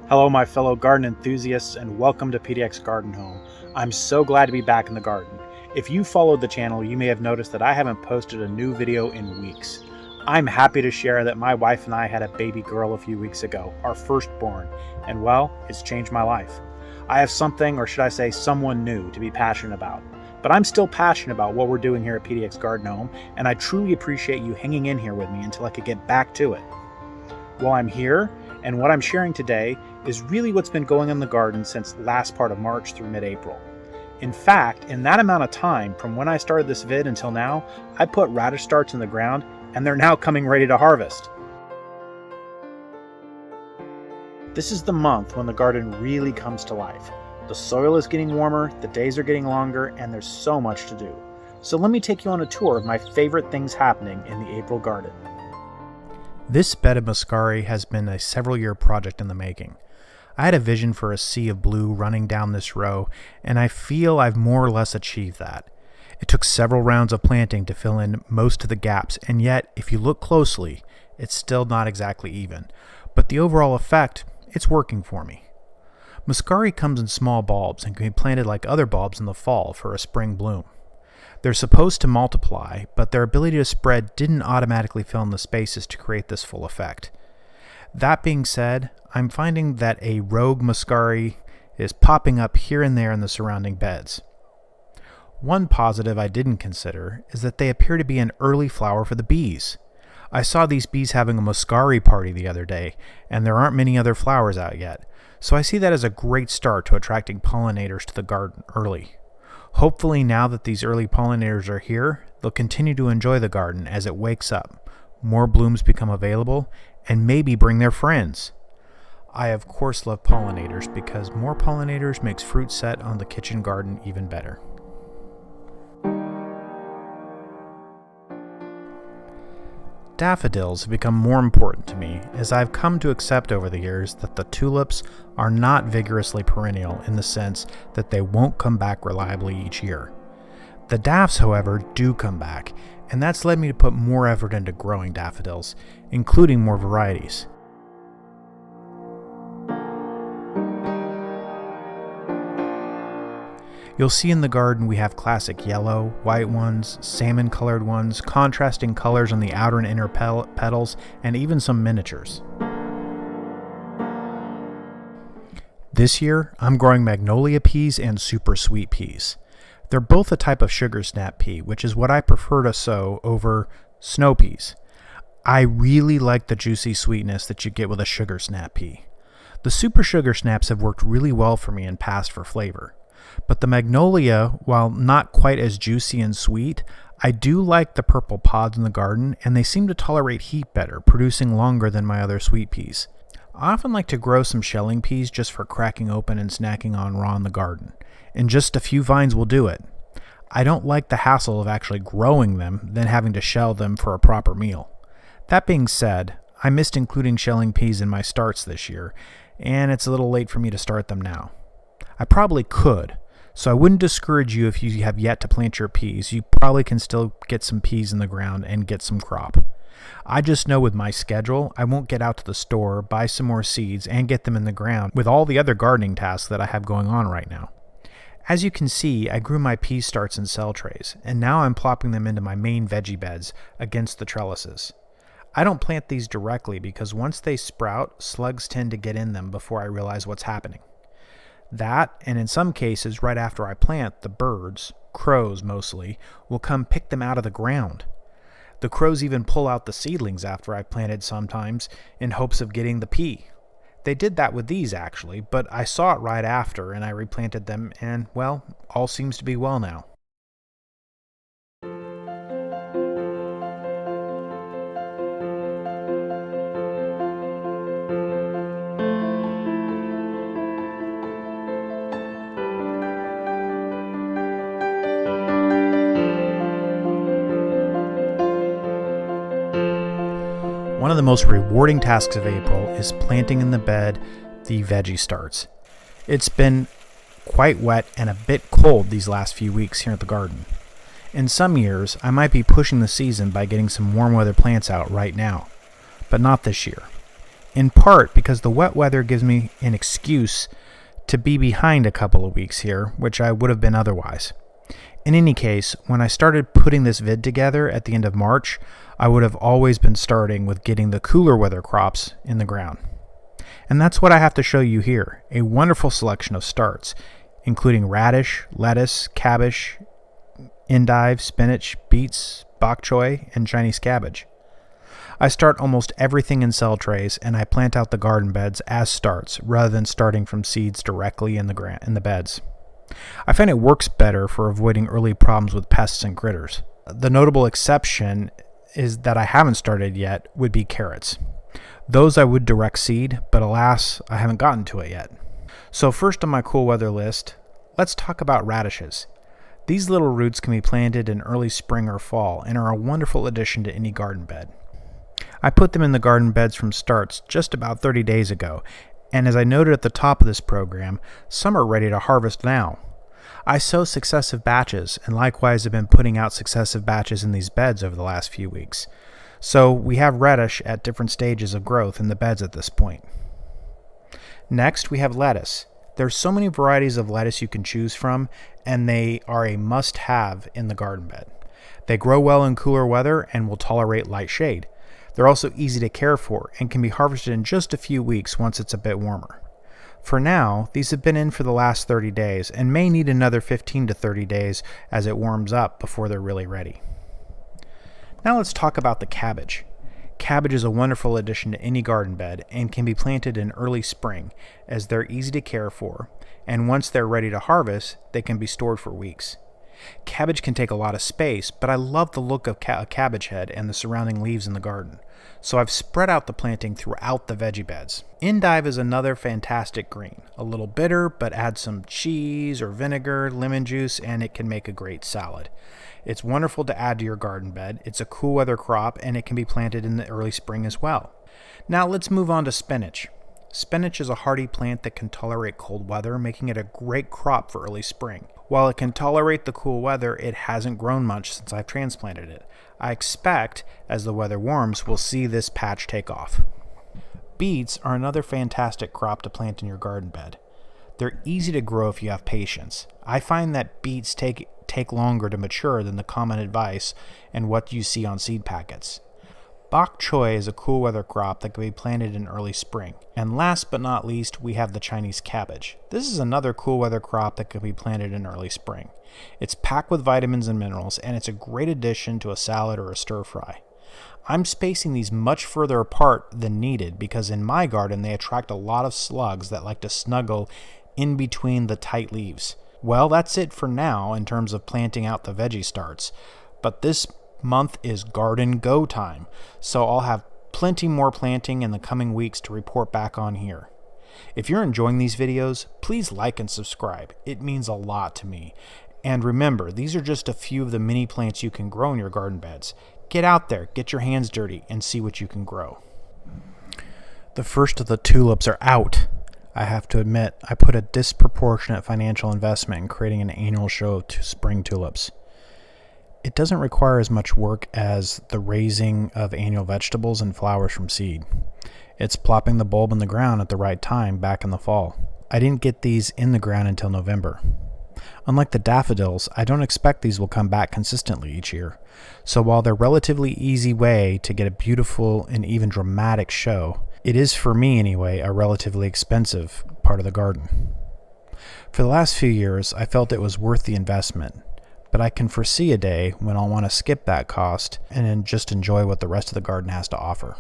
Hello, my fellow garden enthusiasts, and welcome to PDX Garden Home. I'm so glad to be back in the garden. If you followed the channel, you may have noticed that I haven't posted a new video in weeks. I'm happy to share that my wife and I had a baby girl a few weeks ago, our firstborn, and well, it's changed my life. I have something, or should I say someone new, to be passionate about. But I'm still passionate about what we're doing here at PDX Garden Home, and I truly appreciate you hanging in here with me until I could get back to it. Well, I'm here, and what I'm sharing today is really what's been going on in the garden since last part of March through mid-April. In fact, in that amount of time, from when I started this vid until now, I put radish starts in the ground, and they're now coming ready to harvest. This is the month when the garden really comes to life. The soil is getting warmer, the days are getting longer, and there's so much to do. So let me take you on a tour of my favorite things happening in the April garden. This bed of muscari has been a several-year project in the making. I had a vision for a sea of blue running down this row, and I feel I've more or less achieved that. It took several rounds of planting to fill in most of the gaps, and yet, if you look closely, it's still not exactly even. But the overall effect, it's working for me. Muscari comes in small bulbs and can be planted like other bulbs in the fall for a spring bloom. They're supposed to multiply, but their ability to spread didn't automatically fill in the spaces to create this full effect. That being said, I'm finding that a rogue muscari is popping up here and there in the surrounding beds. One positive I didn't consider is that they appear to be an early flower for the bees. I saw these bees having a muscari party the other day, and there aren't many other flowers out yet, so I see that as a great start to attracting pollinators to the garden early. Hopefully now that these early pollinators are here, they'll continue to enjoy the garden as it wakes up, more blooms become available, and maybe bring their friends. I of course love pollinators because more pollinators makes fruit set on the kitchen garden even better. Daffodils have become more important to me as I've come to accept over the years that the tulips are not vigorously perennial in the sense that they won't come back reliably each year. The daffs, however, do come back, and that's led me to put more effort into growing daffodils, including more varieties. You'll see in the garden we have classic yellow, white ones, salmon-colored ones, contrasting colors on the outer and inner petals, and even some miniatures. This year, I'm growing magnolia peas and super sweet peas. They're both a type of sugar snap pea, which is what I prefer to sow over snow peas. I really like the juicy sweetness that you get with a sugar snap pea. The super sugar snaps have worked really well for me in past for flavor. But the magnolia, while not quite as juicy and sweet, I do like the purple pods in the garden, and they seem to tolerate heat better, producing longer than my other sweet peas. I often like to grow some shelling peas just for cracking open and snacking on raw in the garden, and just a few vines will do it. I don't like the hassle of actually growing them, then having to shell them for a proper meal. That being said, I missed including shelling peas in my starts this year, and it's a little late for me to start them now. I probably could, so I wouldn't discourage you if you have yet to plant your peas. You probably can still get some peas in the ground and get some crop. I just know with my schedule, I won't get out to the store, buy some more seeds, and get them in the ground with all the other gardening tasks that I have going on right now. As you can see, I grew my pea starts in cell trays, and now I'm plopping them into my main veggie beds against the trellises. I don't plant these directly because once they sprout, slugs tend to get in them before I realize what's happening. That, and in some cases, right after I plant, the birds, crows mostly, will come pick them out of the ground. The crows even pull out the seedlings after I planted sometimes in hopes of getting the pea. They did that with these actually, but I saw it right after and I replanted them and, well, all seems to be well now. One of the most rewarding tasks of April is planting in the bed the veggie starts. It's been quite wet and a bit cold these last few weeks here at the garden. In some years, I might be pushing the season by getting some warm weather plants out right now, but not this year. in part because the wet weather gives me an excuse to be behind a couple of weeks here, which I would have been otherwise. In any case, when I started putting this vid together at the end of March, I would have always been starting with getting the cooler weather crops in the ground. And that's what I have to show you here, a wonderful selection of starts, including radish, lettuce, cabbage, endive, spinach, beets, bok choy, and Chinese cabbage. I start almost everything in cell trays, and I plant out the garden beds as starts rather than starting from seeds directly in the beds. I find it works better for avoiding early problems with pests and critters. The notable exception is that I haven't started yet would be carrots. Those I would direct seed, but alas, I haven't gotten to it yet. So first on my cool weather list, let's talk about radishes. These little roots can be planted in early spring or fall and are a wonderful addition to any garden bed. I put them in the garden beds from starts just about 30 days ago, and as I noted at the top of this program, some are ready to harvest now. I sow successive batches and likewise have been putting out successive batches in these beds over the last few weeks. So we have radish at different stages of growth in the beds at this point. Next, we have lettuce. There's so many varieties of lettuce you can choose from, and they are a must-have in the garden bed. They grow well in cooler weather and will tolerate light shade. They're also easy to care for and can be harvested in just a few weeks once it's a bit warmer. For now, these have been in for the last 30 days and may need another 15 to 30 days as it warms up before they're really ready. Now let's talk about the cabbage. Cabbage is a wonderful addition to any garden bed and can be planted in early spring as they're easy to care for, and once they're ready to harvest, they can be stored for weeks. Cabbage can take a lot of space, but I love the look of a cabbage head and the surrounding leaves in the garden, so I've spread out the planting throughout the veggie beds. Endive is another fantastic green, a little bitter, but add some cheese or vinegar, lemon juice, and it can make a great salad. It's wonderful to add to your garden bed. It's a cool weather crop, and it can be planted in the early spring as well. Now let's move on to spinach. Spinach is a hardy plant that can tolerate cold weather, making it a great crop for early spring. While it can tolerate the cool weather, it hasn't grown much since I've transplanted it. I expect, as the weather warms, we'll see this patch take off. Beets are another fantastic crop to plant in your garden bed. They're easy to grow if you have patience. I find that beets take longer to mature than the common advice and what you see on seed packets. Bok choy is a cool weather crop that can be planted in early spring. And last but not least, we have the Chinese cabbage. This is another cool weather crop that can be planted in early spring. It's packed with vitamins and minerals, and it's a great addition to a salad or a stir fry. I'm spacing these much further apart than needed because in my garden they attract a lot of slugs that like to snuggle in between the tight leaves. Well, that's it for now in terms of planting out the veggie starts, but this month is garden go time, so I'll have plenty more planting in the coming weeks to report back on here. If you're enjoying these videos, please like and subscribe. It means a lot to me. And remember, these are just a few of the many plants you can grow in your garden beds. Get out there, get your hands dirty, and see what you can grow. The first of the tulips are out. I have to admit, I put a disproportionate financial investment in creating an annual show of spring tulips. It doesn't require as much work as the raising of annual vegetables and flowers from seed. It's plopping the bulb in the ground at the right time back in the fall. I didn't get these in the ground until November. Unlike the daffodils, I don't expect these will come back consistently each year. So while they're a relatively easy way to get a beautiful and even dramatic show, it is, for me anyway, a relatively expensive part of the garden. For the last few years, I felt it was worth the investment, but I can foresee a day when I'll want to skip that cost and then just enjoy what the rest of the garden has to offer.